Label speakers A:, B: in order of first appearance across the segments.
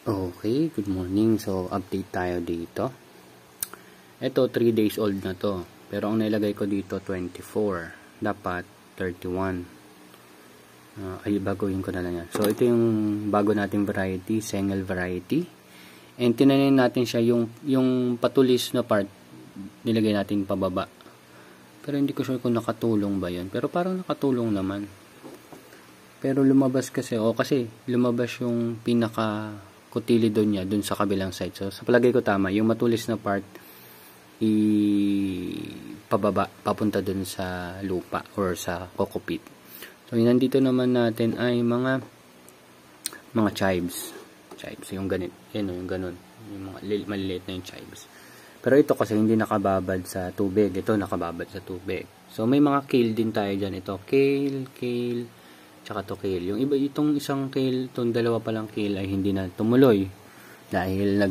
A: Okay, good morning. So, update tayo dito. Ito, 3 days old na to. Pero ang nilagay ko dito, 24. Dapat, 31. Baguhin ko na lang yan. So, ito yung bago nating variety, Sengel variety. And tinanin natin siya, yung patulis na part, nilagay natin pababa. Pero hindi ko sure kung nakatulong ba yun. Pero parang nakatulong naman. Pero lumabas kasi, kasi lumabas yung pinaka kutili doon niya, doon sa kabilang side. So, sa palagay ko tama, yung matulis na part, pababa, papunta doon sa lupa or sa cockpit. So, yung nandito naman natin ay mga chives. Chives, yung ganit. Yan, yung ganun. Yung mga maliliit na yung chives. Pero ito kasi hindi nakababad sa tubig. Ito nakababad sa tubig. So, may mga kale din tayo dyan. Ito, kale, tsaka to kale. Yung iba, itong isang kale, itong dalawa palang kale ay hindi na tumuloy dahil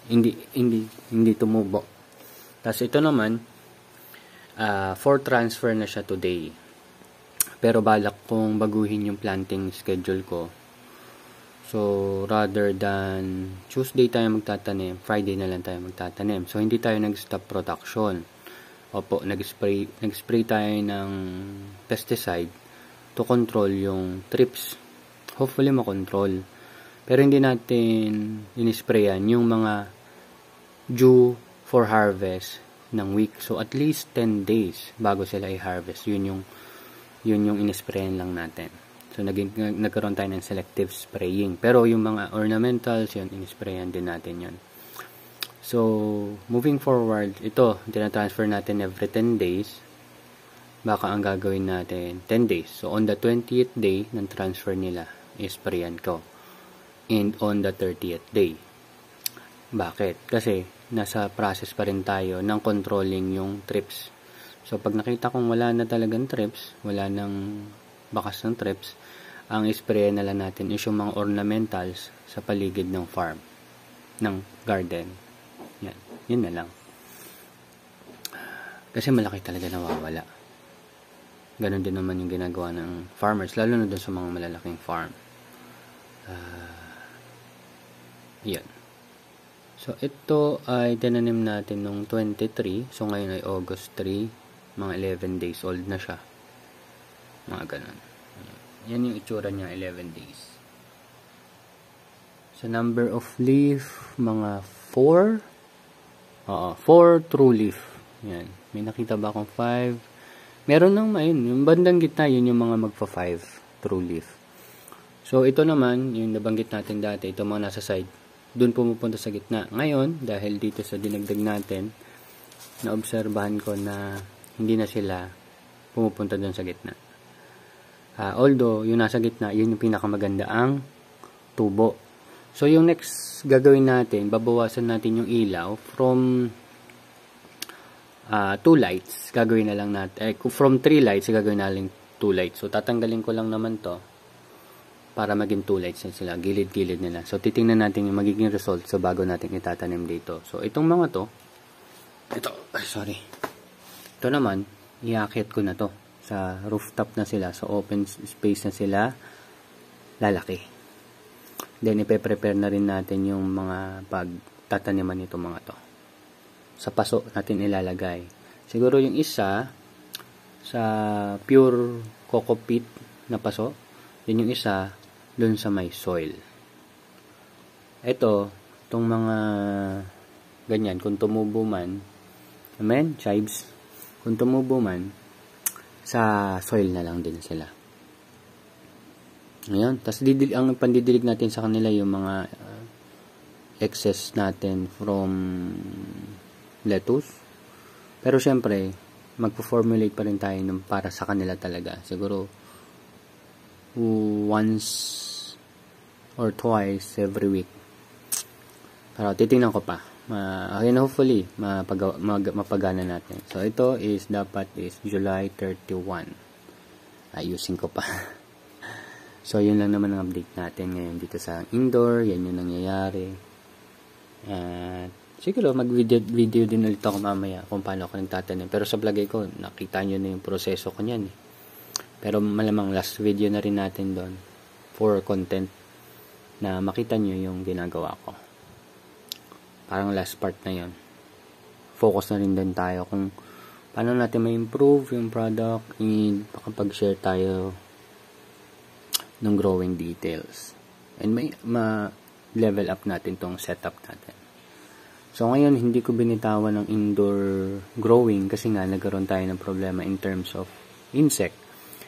A: hindi tumubo. Tapos ito naman, for transfer na siya today. Pero balak kong baguhin yung planting schedule ko. So, rather than Tuesday tayo magtatanim, Friday na lang tayo magtatanim. So, hindi tayo nag-stop production. Opo, nag-spray tayo ng pesticide to control yung trips. Hopefully makontrol. Pero hindi natin inisprayan yung mga due for harvest ng week. So at least 10 days bago sila i-harvest. Yun yung inisprayan lang natin. So nagkaroon tayo ng selective spraying. Pero yung mga ornamentals, yun, inisprayan din natin yun. So moving forward, ito, tinatransfer natin every 10 days. Baka ang gagawin natin 10 days. So, on the 20th day ng transfer nila, isprayan ko. And on the 30th day. Bakit? Kasi, nasa process pa rin tayo ng controlling yung trips. So, pag nakita kong wala na talagang trips, wala nang bakas ng trips, ang isprayan na lang natin is yung mga ornamentals sa paligid ng farm, ng garden. Yan. Yun na lang. Kasi malaki talaga nawawala. Ganon din naman yung ginagawa ng farmers, lalo na doon sa mga malalaking farm. Yan. So, ito ay tinanim natin nung 23. So, ngayon ay August 3. Mga 11 days old na siya. Mga ganon. Yan yung itsura niya, 11 days. So, number of leaf, mga 4. 4 true leaf. Yan. May nakita ba akong 5? Meron nang yung bandang gitna, yun yung mga magpa-5 true leaf. So, ito naman, yung nabanggit natin dati, ito mga nasa side, dun pumupunta sa gitna. Ngayon, dahil dito sa dinagdag natin, naobserbahan ko na hindi na sila pumupunta dun sa gitna. Although, yung nasa gitna, yun yung pinakamaganda ang tubo. So, yung next gagawin natin, babawasan natin yung ilaw from 2 lights, gagawin na lang natin, from 3 lights, gagawin na lang 2 lights. So, tatanggalin ko lang naman to para maging 2 lights na sila, gilid-gilid nila. So, titingnan natin yung magiging result sa bago natin itatanim dito. So, itong mga to, ito naman, iakit ko na to. Sa rooftop na sila, sa open space na sila, lalaki. Then, ipe-prepare na rin natin yung mga pagtataniman nito mga to. Sa paso natin ilalagay. Siguro yung isa sa pure coco peat na paso, din yung isa dun sa may soil. Itong mga ganyan, kung tumubo man, chives, kung tumubo man, sa soil na lang din sila. Ngayon, tas ang pandidilig natin sa kanila yung mga excess natin from lettuce. Pero syempre, magpo-formulate pa rin tayo para sa kanila talaga. Siguro, once or twice every week. Pero titingnan ko pa. Hopefully, mapagana natin. So, ito is dapat is July 31. Ayusin ko pa. So, yun lang naman ang update natin ngayon dito sa indoor. Yan yung nangyayari. At siguro mag-video din ulit ako mamaya kung paano ako nagtatanim. Pero sa vlog ko, nakita nyo na yung proseso ko niyan Pero malamang last video na rin natin doon for content na makita nyo yung ginagawa ko. Parang last part na yon. Focus na rin din tayo kung paano natin ma-improve yung product and makapag-share tayo ng growing details. And ma-level up natin tong setup natin. So ngayon, hindi ko binitawan ng indoor growing kasi nga nagkaroon tayo ng problema in terms of insect.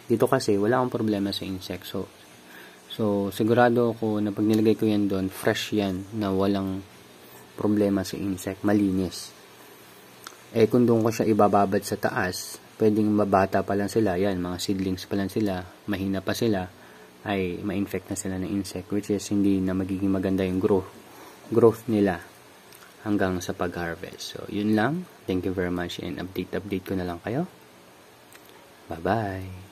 A: Dito kasi wala akong problema sa insect. So sigurado ako na pag nilagay ko yan doon, fresh yan na walang problema sa insect, malinis. Kung doon ko siya ibababad sa taas, pwedeng mabata pa lang sila, yan, mga seedlings pa lang sila, mahina pa sila, ay ma-infect na sila ng insect, which is hindi na magiging maganda yung growth nila hanggang sa pag-harvest. So, yun lang. Thank you very much and update ko na lang kayo. Bye-bye!